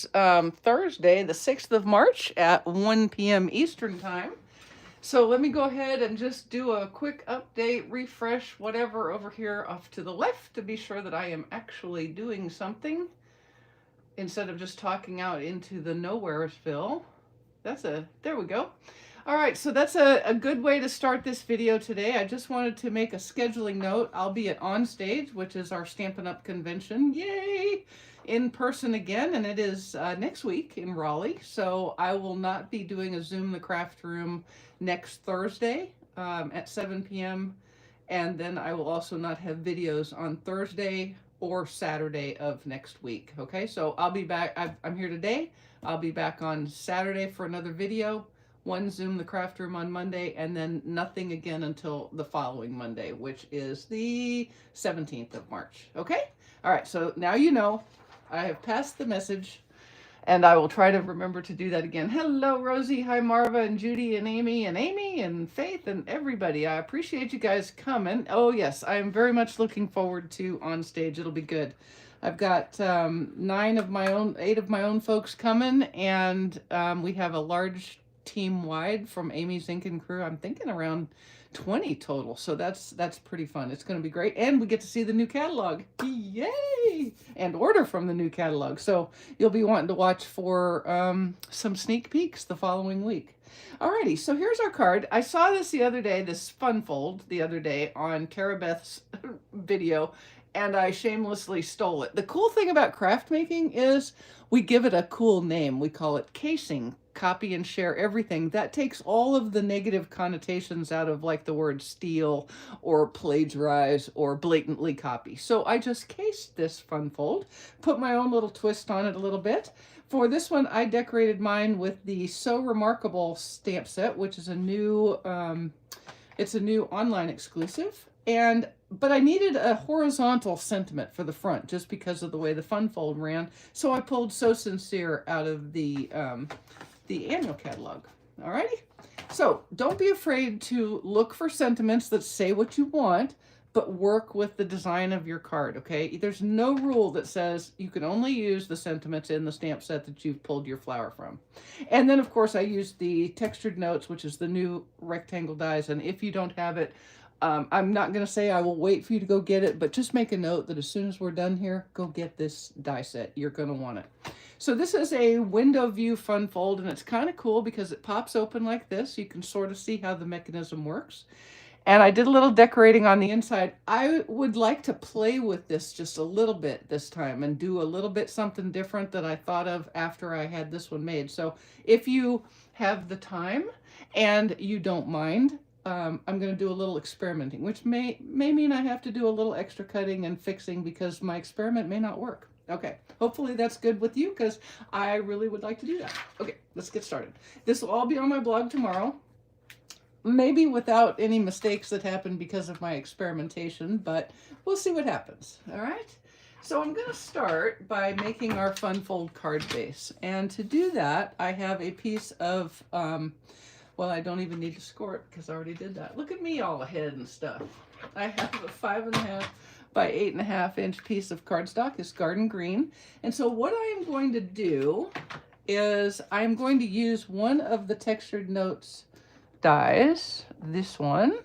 It's Thursday, the 6th of March at 1 p.m. Eastern Time. So let me go ahead and just do a quick update, refresh, whatever over here off to the left to be sure that I am actually doing something instead of just talking out into the nowheresville. There we go. All right, so that's a good way to start this video today. I just wanted to make a scheduling note. I'll be at On Stage, which is our Stampin' Up! Convention. Yay! In person again, and it is next week in Raleigh. So I will not be doing a Zoom the Craft Room next Thursday at 7 p.m. And then I will also not have videos on Thursday or Saturday of next week. Okay, so I'll be back. I'm here today. I'll be back on Saturday for another video. One Zoom the Craft Room on Monday, and then nothing again until the following Monday, which is the 17th of March. Okay? All right, so now you know I have passed the message, and I will try to remember to do that again. Hello, Rosie. Hi, Marva and Judy and Amy and Faith and everybody. I appreciate you guys coming. Oh, yes, I am very much looking forward to On Stage. It'll be good. I've got 8 of my own folks coming, and we have a large team wide from Amy's Ink and Crew. I'm thinking around 20 total, so that's pretty fun. It's going to be great, and we get to see the new catalog. Yay! And order from the new catalog, so you'll be wanting to watch for some sneak peeks the following week. Alrighty, so here's our card. I saw this the other day, this fun fold the other day on Tara Beth's video, and I shamelessly stole it. The cool thing about craft making is we give it a cool name. We call it casing. Copy and share everything. That takes all of the negative connotations out of like the word steal or plagiarize or blatantly copy. So I just cased this fun fold, put my own little twist on it a little bit. For this one, I decorated mine with the So Remarkable stamp set, which is a new, it's a new online exclusive. But I needed a horizontal sentiment for the front just because of the way the fun fold ran. So I pulled So Sincere out of the annual catalog. Alrighty? So don't be afraid to look for sentiments that say what you want, but work with the design of your card, okay? There's no rule that says you can only use the sentiments in the stamp set that you've pulled your flower from. And then, of course, I used the Textured Notes, which is the new rectangle dies. And if you don't have it, I'm not going to say I will wait for you to go get it, but just make a note that as soon as we're done here, go get this die set. You're going to want it. So this is a window view fun fold, and it's kind of cool because it pops open like this. You can sort of see how the mechanism works. And I did a little decorating on the inside. I would like to play with this just a little bit this time and do a little bit something different that I thought of after I had this one made. So if you have the time and you don't mind, I'm going to do a little experimenting, which may mean I have to do a little extra cutting and fixing because my experiment may not work. Okay, hopefully that's good with you because I really would like to do that. Okay, let's get started. This will all be on my blog tomorrow. Maybe without any mistakes that happened because of my experimentation, but we'll see what happens. All right, so I'm going to start by making our fun fold card base. And to do that, I have a piece of... well, I don't even need to score it because I already did that. Look at me all ahead and stuff. I have a 5.5 by 8.5 inch piece of cardstock. It's garden green. And so what I am going to do is I'm going to use one of the Textured Notes dies, this one,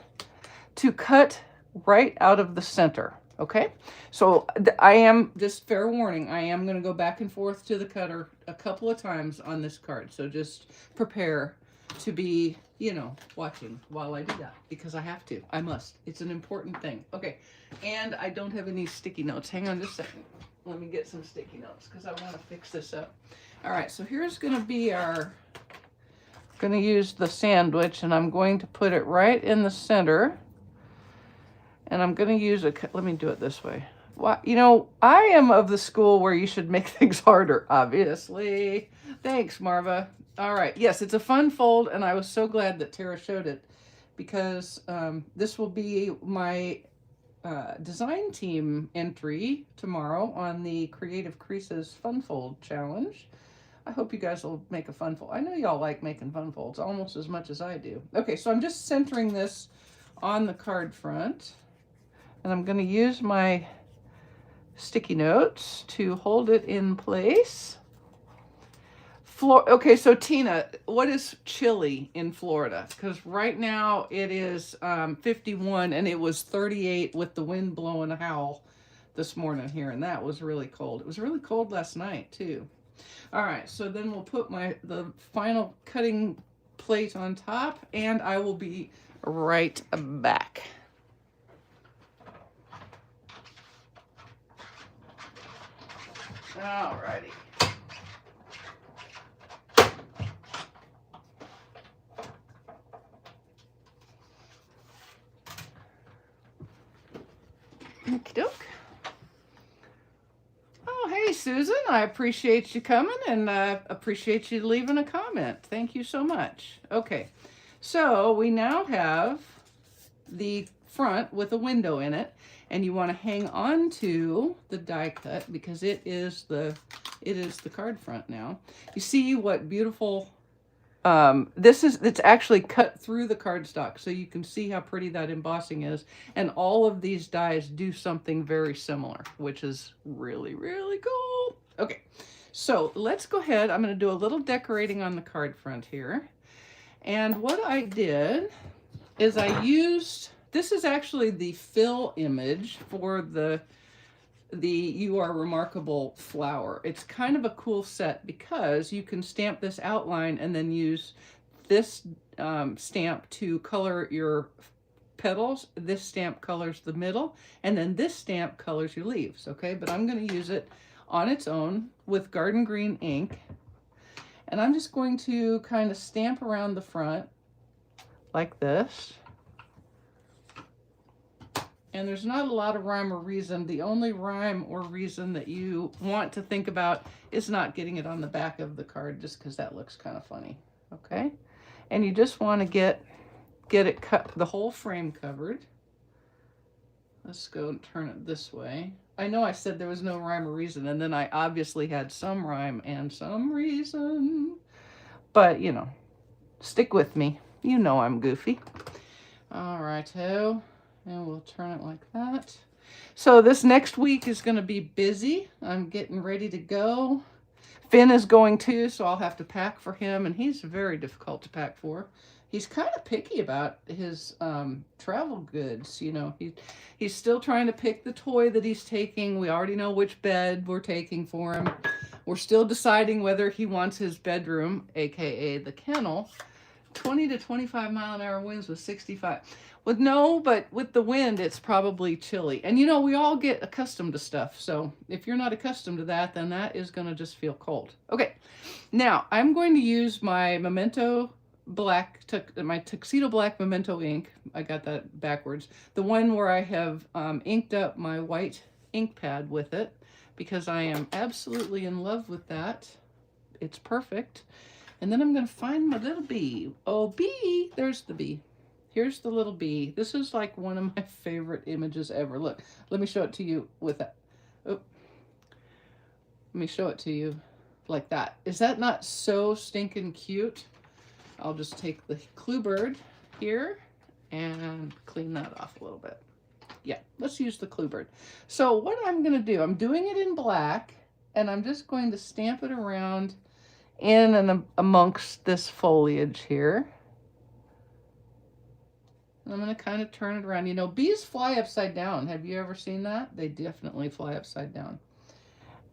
to cut right out of the center. Okay, so I am, just fair warning, I am going to go back and forth to the cutter a couple of times on this card. So just prepare to be, you know, watching while I do that because I have to. I must. It's an important thing. Okay, and I don't have any sticky notes. Hang on just a second. Let me get some sticky notes because I want to fix this up. All right, so here's going to be our, going to use the sandwich, and I'm going to put it right in the center. And I'm going to use a, let me do it this way. Well, you know, I am of the school where you should make things harder, obviously. Thanks, Marva. All right, yes, it's a fun fold, and I was so glad that Tara showed it because this will be my design team entry tomorrow on the Creative Creases Fun Fold Challenge. I hope you guys will make a fun fold. I know y'all like making fun folds almost as much as I do. Okay, so I'm just centering this on the card front, and I'm going to use my sticky notes to hold it in place. Okay, so Tina, what is chilly in Florida? Because right now it is 51 and it was 38 with the wind blowing a howl this morning here, and that was really cold. It was really cold last night too. All right, so then we'll put the final cutting plate on top, and I will be right back. All righty. Okey-doke. Oh, hey, Susan. I appreciate you coming and appreciate you leaving a comment. Thank you so much. Okay, so we now have the front with a window in it, and you want to hang on to the die cut because it is the card front now. You see what beautiful it's actually cut through the cardstock, so you can see how pretty that embossing is. And all of these dies do something very similar, which is really, really cool. Okay, so let's go ahead. I'm going to do a little decorating on the card front here. And what I did is I used, this is actually the fill image for the You Are Remarkable flower. It's kind of a cool set because you can stamp this outline and then use this stamp to color your petals. This stamp colors the middle, and then this stamp colors your leaves, okay? But I'm going to use it on its own with garden green ink, and I'm just going to kind of stamp around the front like this. And there's not a lot of rhyme or reason. The only rhyme or reason that you want to think about is not getting it on the back of the card, just because that looks kind of funny, okay? And you just want to get it cut, the whole frame covered. Let's go and turn it this way. I know I said there was no rhyme or reason, and then I obviously had some rhyme and some reason. But, you know, stick with me. You know I'm goofy. All righto. And we'll turn it like that. So this next week is going to be busy. I'm getting ready to go. Finn is going too, so I'll have to pack for him, and he's very difficult to pack for. He's kind of picky about his travel goods. You know, he's still trying to pick the toy that he's taking. We already know which bed we're taking for him. We're still deciding whether he wants his bedroom, aka the kennel, 20 to 25 mile an hour winds with 65. But with the wind, it's probably chilly. And you know, we all get accustomed to stuff. So if you're not accustomed to that, then that is going to just feel cold. Okay, now I'm going to use my Memento Black, my Tuxedo Black Memento ink. I got that backwards. The one where I have inked up my white ink pad with it, because I am absolutely in love with that. It's perfect. And then I'm going to find my little bee. Oh, bee! There's the bee. Here's the little bee. This is like one of my favorite images ever. Look, let me show it to you with that. Oh, let me show it to you like that. Is that not so stinking cute? I'll just take the clue bird here and clean that off a little bit. Yeah, let's use the clue bird. So what I'm going to do, I'm doing it in black, and I'm just going to stamp it around in and amongst this foliage here. I'm going to kind of turn it around. You know, bees fly upside down. Have you ever seen that? They definitely fly upside down.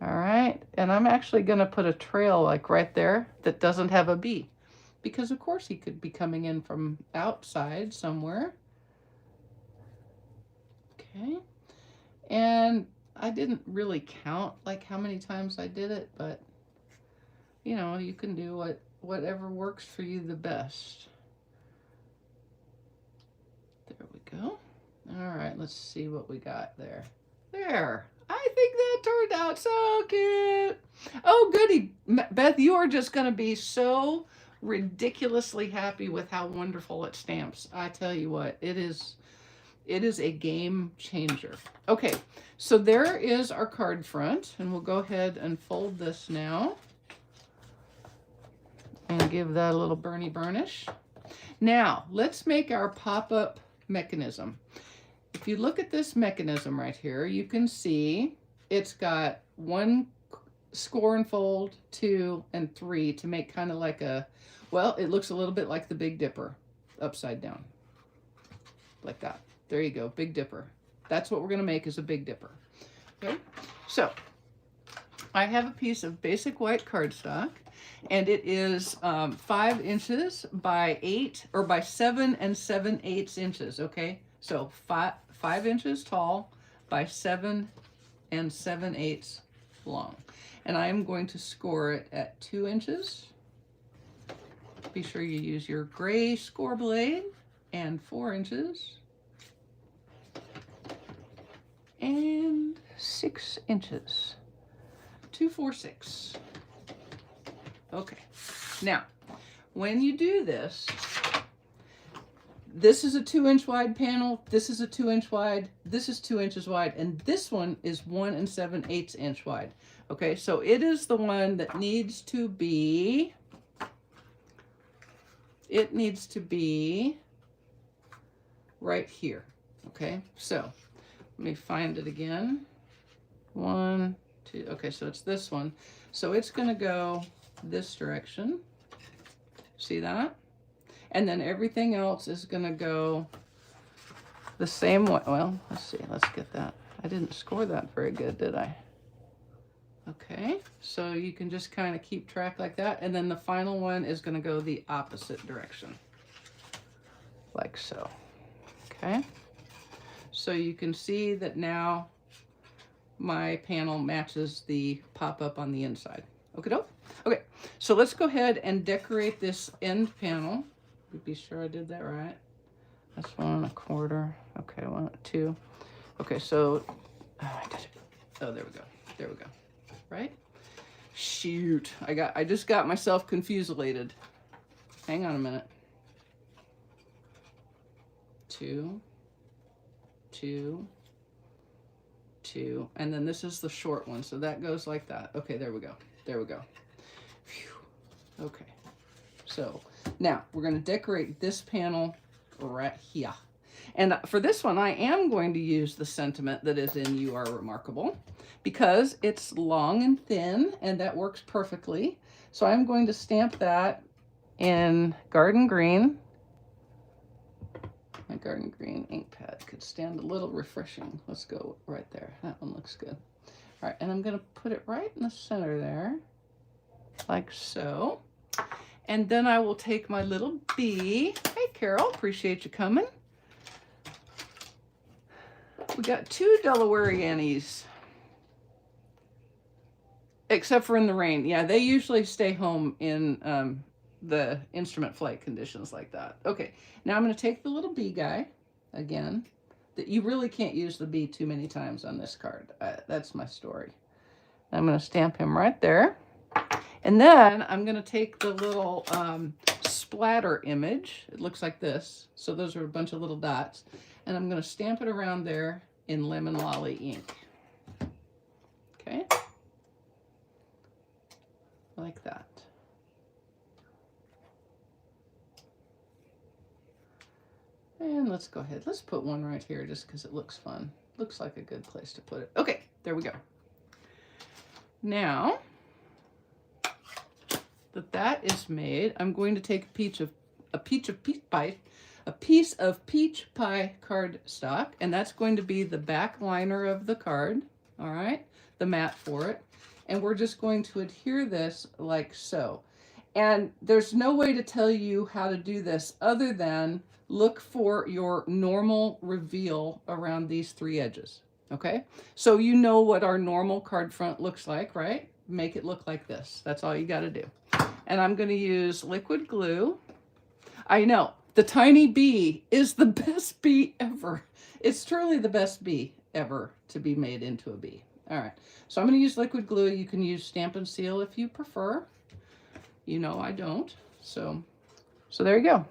All right. And I'm actually going to put a trail like right there that doesn't have a bee. Because, of course, he could be coming in from outside somewhere. Okay. And I didn't really count like how many times I did it, but, you know, you can do whatever works for you the best. There we go. All right, let's see what we got there. There. I think that turned out so cute. Oh, goody. Beth, you are just going to be so ridiculously happy with how wonderful it stamps. I tell you what, it is a game changer. Okay, so there is our card front, and we'll go ahead and fold this now and give that a little burnish. Now, let's make our pop-up mechanism. If you look at this mechanism right here, you can see it's got one score and fold 2 and 3 to make kind of like a, well, it looks a little bit like the Big Dipper upside down. Like that. There you go, Big Dipper. That's what we're going to make, is a Big Dipper. Okay, so I have a piece of basic white cardstock, and it is 5 inches by 8 or by 7 7/8 inches. Okay, so 5 inches tall by 7 7/8 long, and I am going to score it at 2 inches. Be sure you use your gray score blade, and 4 inches, and 6 inches. 2, 4, 6. Okay, now when you do this, this is a 2-inch wide panel, this is a 2-inch wide, this is 2 inches wide, and this one is 1 7/8 inch wide. Okay, so it is the one that needs to be, it needs to be right here. Okay, so let me find it again. 1, 2, okay, so it's this one. So it's gonna go this direction. See that? And then everything else is gonna go the same way. Well, let's see, let's get that. I didn't score that very good, did I? Okay, so you can just kind of keep track like that. And then the final one is gonna go the opposite direction. Like so, okay? So you can see that now my panel matches the pop-up on the inside. Okay, okay, so let's go ahead and decorate this end panel. Be sure I did that right. That's 1 1/4. Okay, 1, 2. Okay, so oh, I did it. Oh, there we go. There we go. Right? Shoot, I just got myself confuselated. Hang on a minute. 2, 2, 2, and then this is the short one, so that goes like that. Okay, there we go. There we go. Phew. Okay, so now we're going to decorate this panel right here. And for this one, I am going to use the sentiment that is in You Are Remarkable, because it's long and thin, and that works perfectly. So I'm going to stamp that in Garden Green. My Garden Green ink pad could stand a little refreshing. Let's go right there. That one looks good. All right, and I'm going to put it right in the center there, like so. And then I will take my little bee. Hey, Carol, appreciate you coming. We got 2 Delaware Annies. Except for in the rain. Yeah, they usually stay home in the instrument flight conditions like that. Okay, now I'm going to take the little bee guy again. That you really can't use the bee too many times on this card. That's my story. I'm going to stamp him right there. And then I'm going to take the little splatter image. It looks like this. So those are a bunch of little dots. And I'm going to stamp it around there in Lemon Lolly ink. Okay. Like that. And let's go ahead. Let's put one right here just because it looks fun. Looks like a good place to put it. Okay, there we go. Now that is made, I'm going to take a piece of peach pie cardstock, and that's going to be the back liner of the card. All right, the mat for it. And we're just going to adhere this like so. And there's no way to tell you how to do this other than look for your normal reveal around these 3 edges. Okay, so you know what our normal card front looks like, right? Make it look like this. That's all you got to do. And I'm going to use liquid glue. I know, the tiny bee is the best bee ever. It's truly the best bee ever to be made into a bee. All right, so I'm going to use liquid glue. You can use Stampin' Seal if you prefer. You know I don't. So there you go.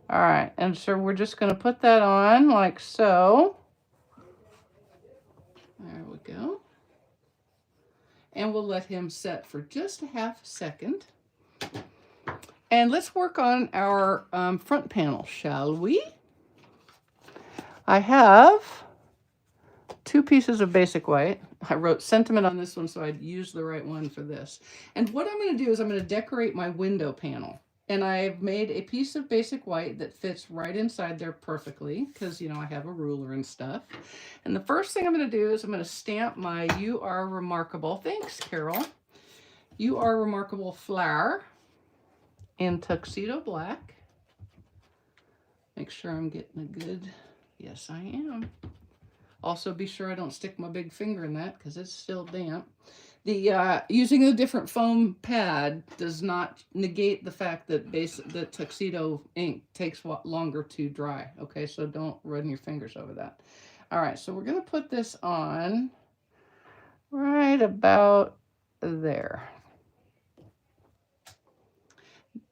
All right, and so we're just going to put that on like so. There we go. And we'll let him set for just a half a second. And let's work on our front panel, shall we? I have 2 pieces of basic white. I wrote sentiment on this one, so I'd use the right one for this. And what I'm going to do is I'm going to decorate my window panel. And I've made a piece of basic white that fits right inside there perfectly because, you know, I have a ruler and stuff. And the first thing I'm going to do is I'm going to stamp my You Are Remarkable. Thanks, Carol. You Are Remarkable flower in Tuxedo Black. Make sure I'm getting a good, yes, I am. Also be sure I don't stick my big finger in that because it's still damp. The using a different foam pad does not negate the fact that the tuxedo ink takes longer to dry. Okay, so don't run your fingers over that. All right, so we're going to put this on right about there.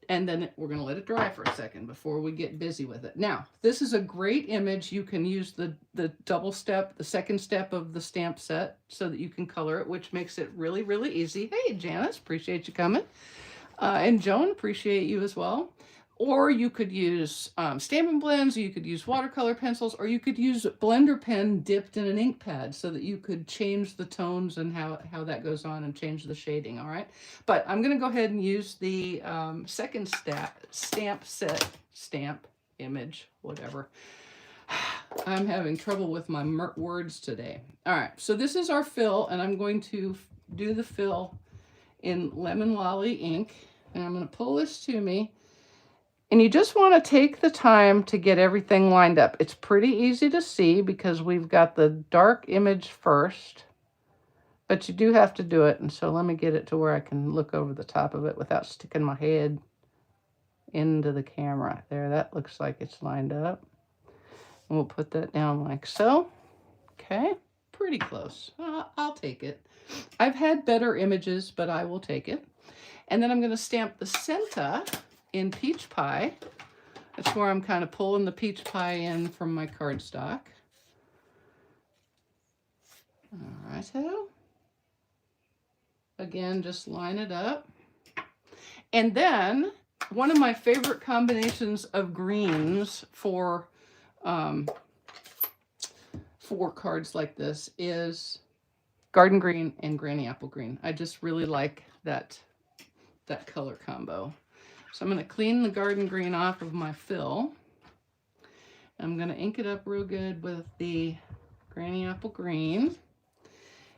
And then we're going to let it dry for a second before we get busy with it. Now, this is a great image. You can use the double step, the second step of the stamp set so that you can color it, which makes it really, really easy. Hey, Janice, appreciate you coming. And Joan, appreciate you as well. Or you could use Stampin' blends, or you could use watercolor pencils, or you could use blender pen dipped in an ink pad so that you could change the tones and how that goes on and change the shading, all right? But I'm going to go ahead and use the second stamp image, whatever. I'm having trouble with my words today. All right, so this is our fill, and I'm going to do the fill in Lemon Lolly ink, and I'm going to pull this to me. And you just want to take the time to get everything lined up. It's pretty easy to see because we've got the dark image first, but you do have to do it. And so let me get it to where I can look over the top of it without sticking my head into the camera. There, that looks like it's lined up. And we'll put that down like so. Okay, pretty close. I'll take it. I've had better images, but I will take it. And then I'm going to stamp the Senta in Peach Pie. That's where I'm kind of pulling the peach pie in from my cardstock. All right, so again, just line it up. And then one of my favorite combinations of greens for cards like this is Garden Green and Granny Apple Green. I just really like that color combo. So I'm going to clean the Garden Green off of my fill. I'm going to ink it up real good with the Granny Apple Green.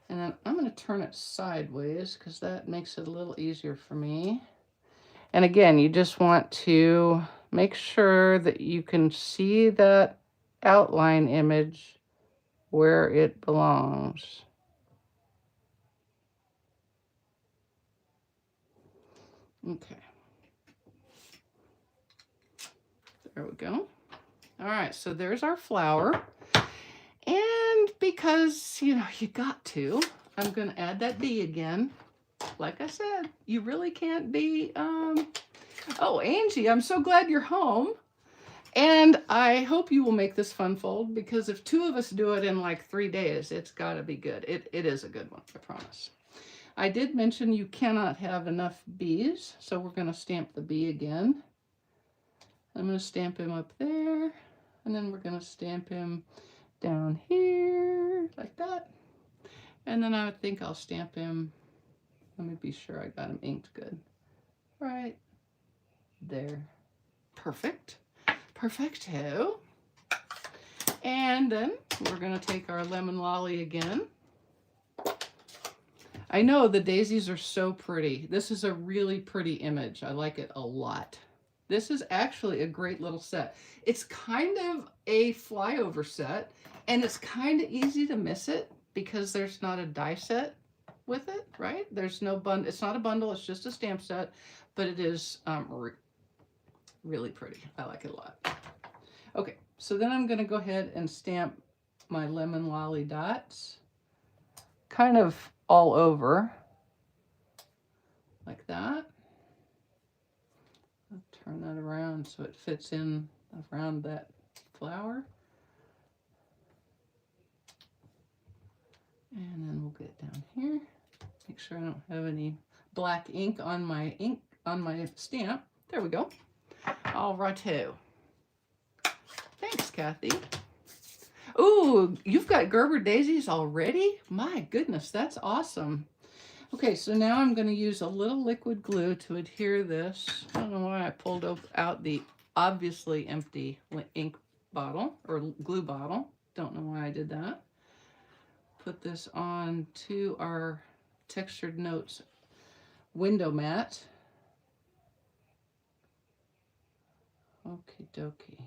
And then I'm going to turn it sideways because that makes it a little easier for me. And again, you just want to make sure that you can see that outline image where it belongs. Okay. There we go. All right, so there's our flower. And because, you know, you got to, I'm going to add that bee again. Like I said, you really can't be, oh, Angie, I'm so glad you're home. And I hope you will make this fun fold because if 2 of us do it in like 3 days, it's got to be good. It is a good one, I promise. I did mention you cannot have enough bees, so we're going to stamp the bee again. I'm going to stamp him up there, and then we're going to stamp him down here, like that. And then I think I'll stamp him, let me be sure I got him inked good. Right there. Perfect. Perfecto. And then we're going to take our Lemon Lolly again. I know the daisies are so pretty. This is a really pretty image. I like it a lot. This is actually a great little set. It's kind of a flyover set, and it's kind of easy to miss it because there's not a die set with it, right? There's no bundle. It's not a bundle. It's just a stamp set, but it is really pretty. I like it a lot. Okay, so then I'm going to go ahead and stamp my Lemon Lolly dots kind of all over like that. I'll turn that around so it fits in around that flower. And then we'll get down here. Make sure I don't have any black ink on my stamp. There we go. All righto. Thanks, Kathy. Ooh, you've got Gerber daisies already? My goodness, that's awesome. Okay, so now I'm going to use a little liquid glue to adhere this. I don't know why I pulled out the obviously empty ink bottle or glue bottle. Don't know why I did that. Put this on to our Textured Notes window mat. Okie dokie.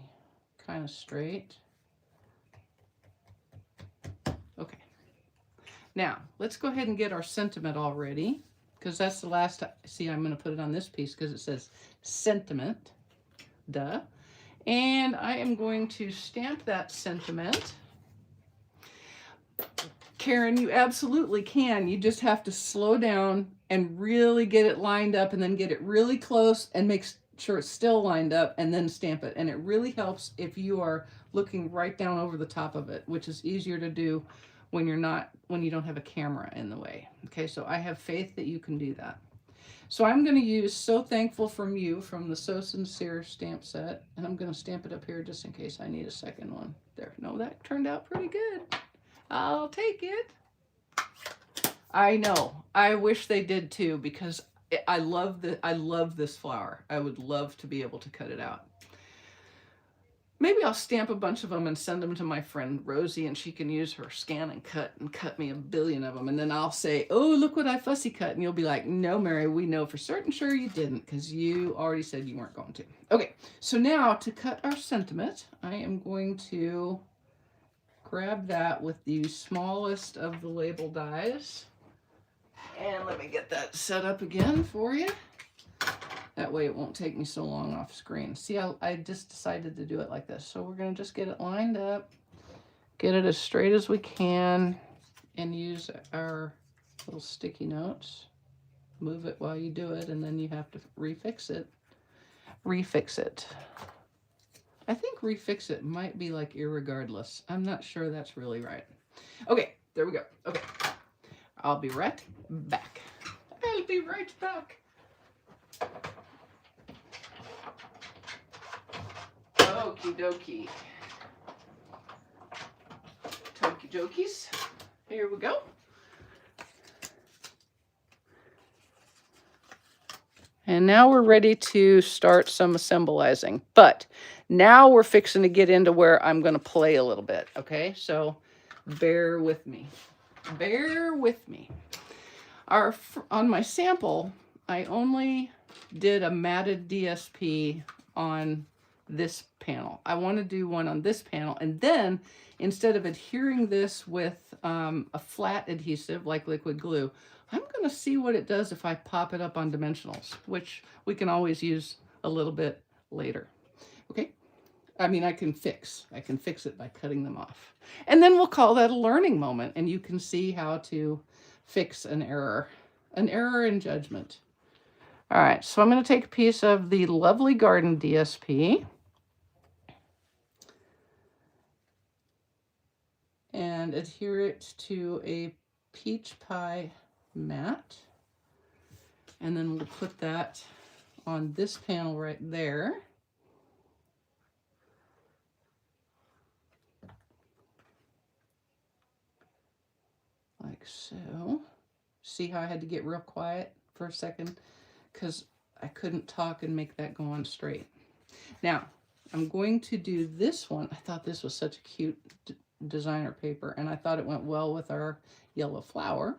Kind of straight. Okay. Now, let's go ahead and get our sentiment all ready, because that's the last, see, I'm going to put it on this piece because it says sentiment, duh. And I am going to stamp that sentiment. Karen, you absolutely can. You just have to slow down and really get it lined up, and then get it really close and make sure it's still lined up, and then stamp it. And it really helps if you are looking right down over the top of it, which is easier to do when you don't have a camera in the way. Okay, so I have faith that you can do that. So I'm going to use So Thankful From You from the So Sincere stamp set, and I'm going to stamp it up here just in case I need a second one. There, no, that turned out pretty good. I'll take it. I know. I wish they did too, because I love this flower. I would love to be able to cut it out. Maybe I'll stamp a bunch of them and send them to my friend Rosie, and she can use her scan and cut me a billion of them. And then I'll say, oh, look what I fussy cut. And you'll be like, no, Mary, we know for certain sure you didn't, because you already said you weren't going to. Okay, so now to cut our sentiment, I am going to grab that with the smallest of the label dies. And let me get that set up again for you. That way it won't take me so long off screen. See, I just decided to do it like this. So we're going to just get it lined up, get it as straight as we can, and use our little sticky notes. Move it while you do it, and then you have to refix it. Refix it. I think refix it might be like irregardless. I'm not sure that's really right. Okay, there we go. Okay, I'll be right back. I'll be right back. Okie dokie. Tokie jokies. Here we go. And now we're ready to start some assembleizing. But now we're fixing to get into where I'm going to play a little bit. Okay, so bear with me. Bear with me. On my sample, I only did a matted DSP on this panel. I want to do one on this panel, and then instead of adhering this with a flat adhesive like liquid glue, I'm going to see what it does if I pop it up on dimensionals, which we can always use a little bit later. Okay, I mean, I can fix it by cutting them off, and then we'll call that a learning moment, and you can see how to fix an error in judgment. All right, so I'm going to take a piece of the Lovely Garden DSP and adhere it to a peach pie mat, and then we'll put that on this panel right there. Like so. See how I had to get real quiet for a second because I couldn't talk and make that go on straight. Now I'm going to do this one. I thought this was such a cute designer paper, and I thought it went well with our yellow flower.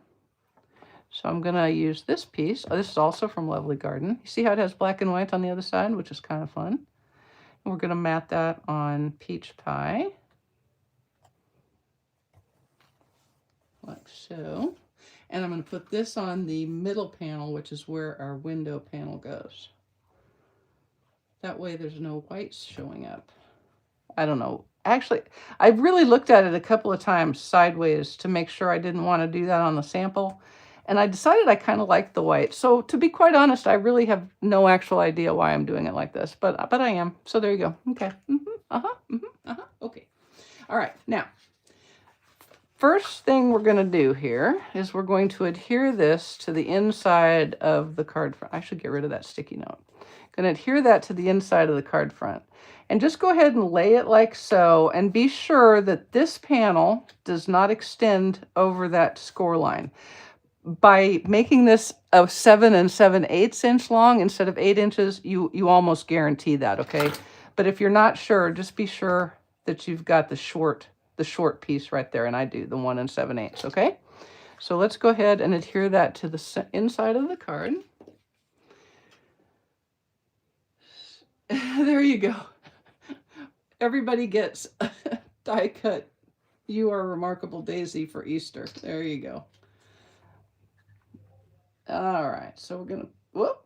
So I'm going to use this piece. Oh, this is also from Lovely Garden. You see how it has black and white on the other side, which is kind of fun. And we're going to mat that on peach pie. Like so. And I'm going to put this on the middle panel, which is where our window panel goes. That way there's no whites showing up. I don't know. Actually, I really looked at it a couple of times sideways to make sure I didn't want to do that on the sample. And I decided I kind of liked the white. So to be quite honest, I really have no actual idea why I'm doing it like this. But I am. So there you go. Okay. Okay. All right. Now, first thing we're going to do here is we're going to adhere this to the inside of the card front. I should get rid of that sticky note. Going to adhere that to the inside of the card front. And just go ahead and lay it like so, and be sure that this panel does not extend over that score line. By making this a 7 7/8 inch long instead of 8 inches, you almost guarantee that, okay? But if you're not sure, just be sure that you've got the short piece right there, and I do the 1 7/8, okay? So let's go ahead and adhere that to the inside of the card. There you go. Everybody gets a die cut "You Are a Remarkable Daisy" for Easter. There you go. All right, so we're gonna, whoop,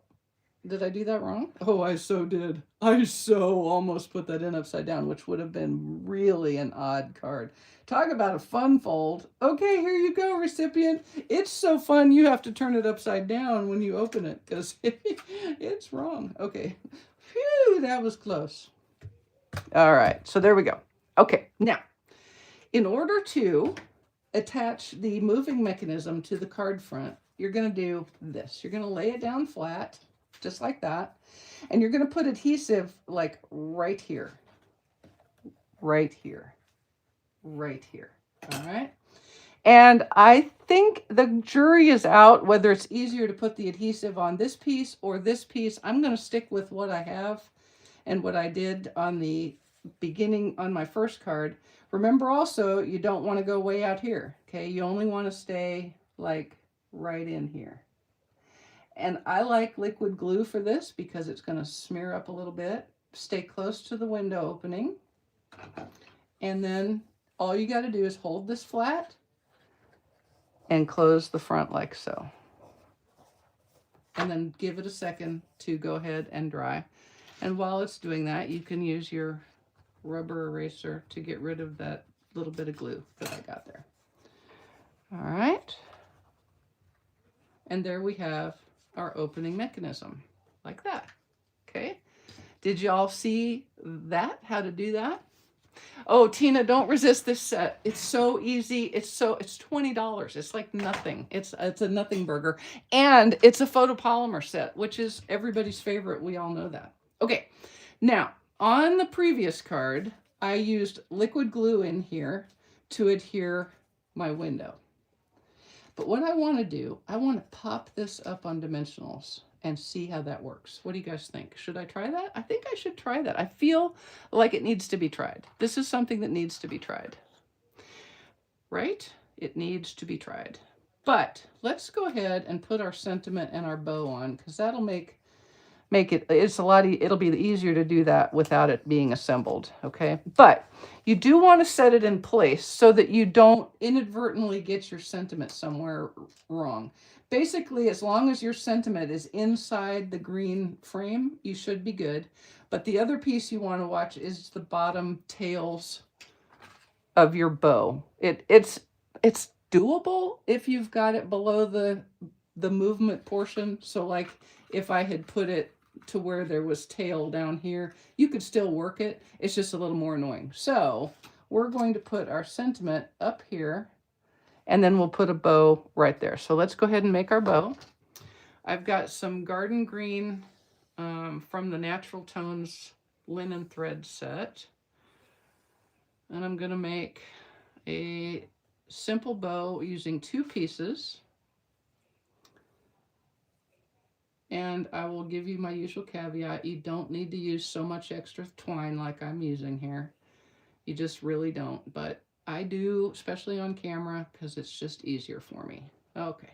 did I do that wrong? Oh, I so did. I so almost put that in upside down, which would have been really an odd card. Talk about a fun fold. Okay, here you go, recipient. It's so fun you have to turn it upside down when you open it because it's wrong. Okay, phew, that was close. All right, so there we go. Okay, now, in order to attach the moving mechanism to the card front, you're going to do this. You're going to lay it down flat, just like that. And you're going to put adhesive like right here, right here, right here. All right. And I think the jury is out whether it's easier to put the adhesive on this piece or this piece. I'm going to stick with what I have and what I did on the beginning on my first card. Remember also, you don't want to go way out here. Okay. You only want to stay like right in here. And I like liquid glue for this because it's going to smear up a little bit. Stay close to the window opening. And then all you got to do is hold this flat and close the front like so. And then give it a second to go ahead and dry. And while it's doing that, you can use your rubber eraser to get rid of that little bit of glue that I got there. All right. And there we have our opening mechanism, like that. Okay. Did y'all see that? How to do that? Oh, Tina, don't resist this set. It's so easy. It's $20. It's like nothing. It's a nothing burger. And it's a photopolymer set, which is everybody's favorite. We all know that. Okay. Now, on the previous card, I used liquid glue in here to adhere my window. But what I want to do, I want to pop this up on dimensionals and see how that works. What do you guys think? Should I try that? I think I should try that. I feel like it needs to be tried. This is something that needs to be tried. Right? It needs to be tried. But let's go ahead and put our sentiment and our bow on, because that'll make it, it's a lot, it'll be easier to do that without it being assembled, okay? But you do want to set it in place so that you don't inadvertently get your sentiment somewhere wrong. Basically, as long as your sentiment is inside the green frame, you should be good. But the other piece you want to watch is the bottom tails of your bow. It's doable if you've got it below the movement portion. So like if I had put it to where there was tail down here, you could still work it. It's just a little more annoying. So we're going to put our sentiment up here, and then we'll put a bow right there. So let's go ahead and make our bow. I've got some garden green from the Natural Tones linen thread set. And I'm going to make a simple bow using 2 pieces. And I will give you my usual caveat. You don't need to use so much extra twine like I'm using here. You just really don't. But I do, especially on camera, because it's just easier for me. Okay.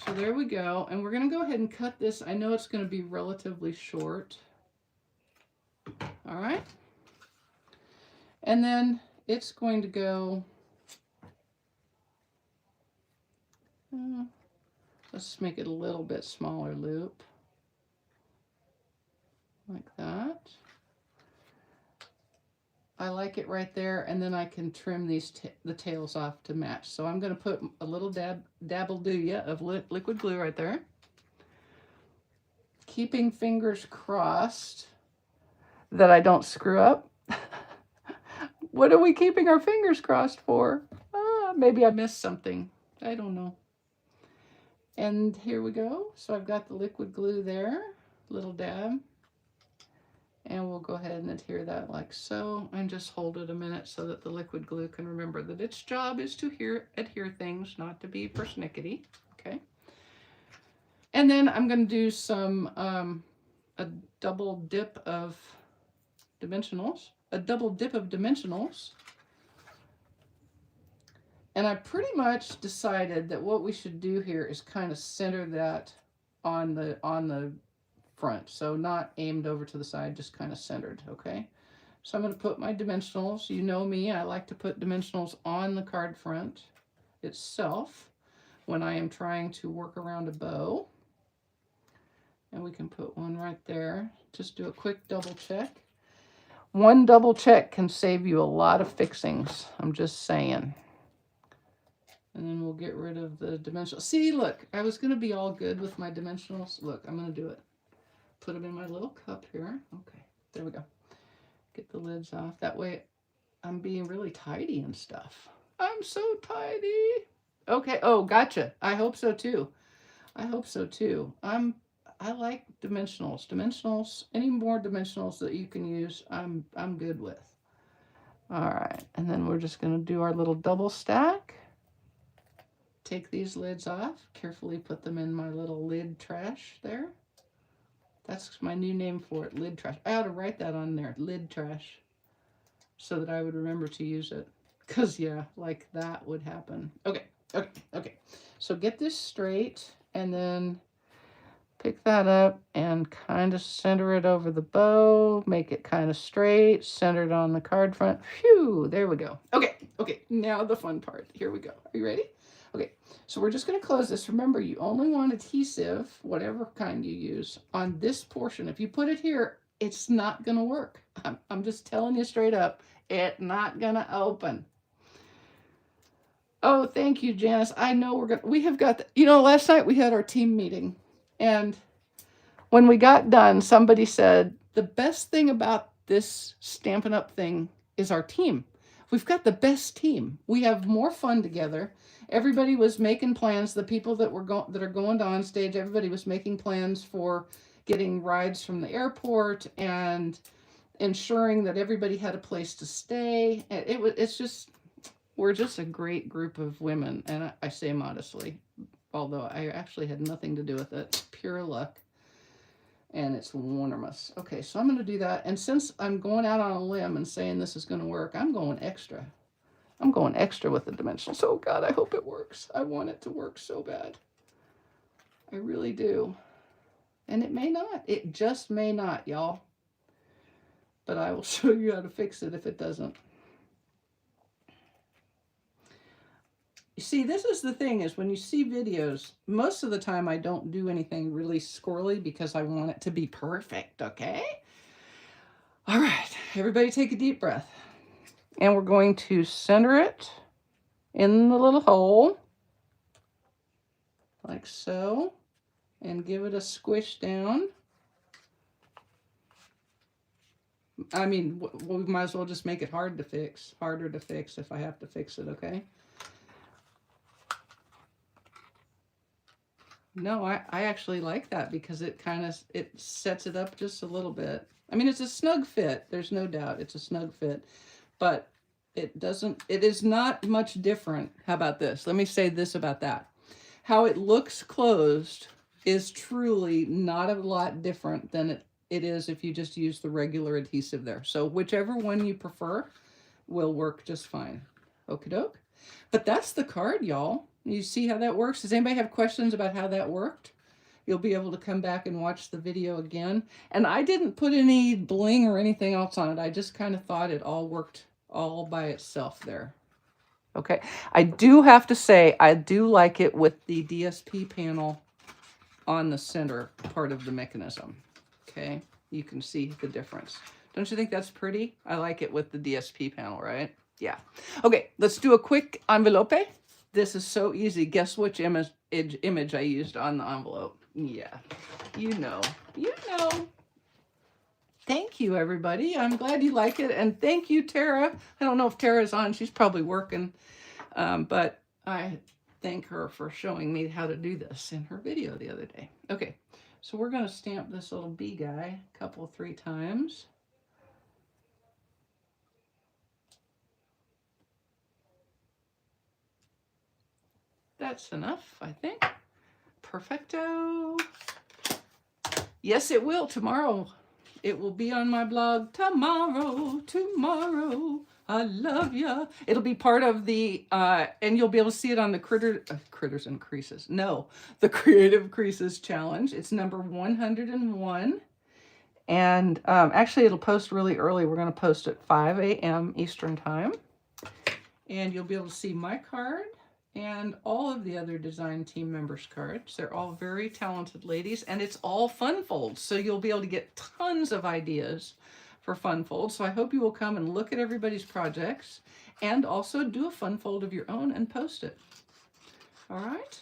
So there we go. And we're going to go ahead and cut this. I know it's going to be relatively short. All right. And then it's going to go... let's make it a little bit smaller loop, like that. I like it right there, and then I can trim these the tails off to match. So I'm going to put a little dabble-do-ya of liquid glue right there. Keeping fingers crossed that I don't screw up. What are we keeping our fingers crossed for? Maybe I missed something. I don't know. And here we go. So I've got the liquid glue there, little dab. And we'll go ahead and adhere that like so, and just hold it a minute so that the liquid glue can remember that its job is to adhere things, not to be persnickety, okay? And then I'm going to do some, a double dip of dimensionals, And I pretty much decided that what we should do here is kind of center that on the front. So not aimed over to the side, just kind of centered, okay? So I'm going to put my dimensionals. You know me, I like to put dimensionals on the card front itself when I am trying to work around a bow. And we can put one right there. Just do a quick double check. One double check can save you a lot of fixings. I'm just saying. And then we'll get rid of the dimensionals. See, look, I was going to be all good with my dimensionals. Look, I'm going to do it. Put them in my little cup here. Okay, there we go. Get the lids off. That way I'm being really tidy and stuff. I'm so tidy. Okay, oh, gotcha. I hope so too. I hope so too. I like dimensionals. Dimensionals, any more dimensionals that you can use, I'm good with. All right, and then we're just going to do our little double stack. Take these lids off, carefully put them in my little lid trash there. That's my new name for it, lid trash. I ought to write that on there, lid trash, so that I would remember to use it. Because, yeah, like that would happen. Okay, okay, okay. So get this straight, and then pick that up and kind of center it over the bow. Make it kind of straight, centered on the card front. Phew, there we go. Okay, okay, now the fun part. Here we go. Are you ready? Okay, so we're just going to close this. Remember, you only want adhesive, whatever kind you use, on this portion. If you put it here, it's not going to work. I'm just telling you straight up, it's not going to open. Oh, thank you, Janice. I know we have got, you know, last night we had our team meeting, and when we got done, somebody said, the best thing about this Stampin' Up thing is our team. We've got the best team. We have more fun together. Everybody was making plans. The people that are going to on stage, everybody was making plans for getting rides from the airport and ensuring that everybody had a place to stay. We're just a great group of women, and I say modestly, although I actually had nothing to do with it. Pure luck. And it's wonderful. Okay, so I'm going to do that. And since I'm going out on a limb and saying this is going to work, I'm going extra. I'm going extra with the dimensionals. Oh, God, I hope it works. I want it to work so bad. I really do. And it may not. It just may not, y'all. But I will show you how to fix it if it doesn't. You see, this is the thing, is when you see videos, most of the time I don't do anything really squirrely because I want it to be perfect, okay? All right, everybody take a deep breath. And we're going to center it in the little hole, like so, and give it a squish down. I mean, we might as well just make it harder to fix if I have to fix it, okay? No, I actually like that because it sets it up just a little bit. I mean, it's a snug fit. There's no doubt it's a snug fit, but it is not much different. How about this? Let me say this about that. How it looks closed is truly not a lot different than it is if you just use the regular adhesive there. So whichever one you prefer will work just fine. Okie doke. But that's the card, y'all. You see how that works? Does anybody have questions about how that worked? You'll be able to come back and watch the video again. And I didn't put any bling or anything else on it. I just kind of thought it all worked all by itself there. Okay, I do have to say, I do like it with the DSP panel on the center part of the mechanism. Okay, you can see the difference. Don't you think that's pretty? I like it with the DSP panel, right? Yeah. Okay, let's do a quick envelope. This is so easy. Guess which image I used on the envelope? Yeah, you know. Thank you, everybody. I'm glad you like it. And thank you, Tara. I don't know if Tara's on. She's probably working. But I thank her for showing me how to do this in her video the other day. Okay, so we're going to stamp this little bee guy a couple, 3 times. That's enough, I think. Perfecto. Yes, it will tomorrow. It will be on my blog tomorrow. I love ya. It'll be part of the, and you'll be able to see it on the Critters and Creases. No, the Creative Creases Challenge. It's number 101. And actually, it'll post really early. We're going to post at 5 a.m. Eastern Time. And you'll be able to see my card and all of the other design team members' cards. They're all very talented ladies, and it's all fun folds, so you'll be able to get tons of ideas for fun folds. So I hope you will come and look at everybody's projects and also do a fun fold of your own and post it. All right?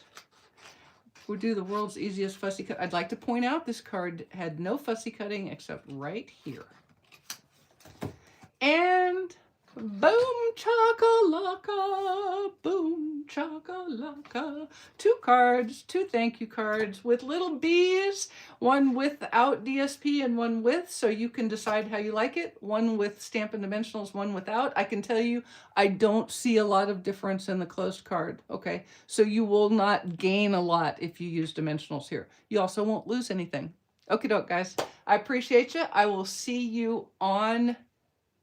We'll do the world's easiest fussy cut. I'd like to point out this card had no fussy cutting except right here. And boom chakalaka, boom chakalaka. 2 cards, 2 thank you cards with little bees, one without DSP and one with, so you can decide how you like it. One with Stampin' Dimensionals, one without. I can tell you, I don't see a lot of difference in the closed card, okay? So you will not gain a lot if you use Dimensionals here. You also won't lose anything. Okie doke, guys. I appreciate you. I will see you on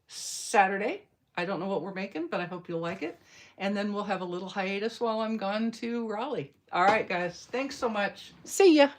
Saturday. I don't know what we're making, but I hope you'll like it. And then we'll have a little hiatus while I'm gone to Raleigh. All right, guys. Thanks so much. See ya.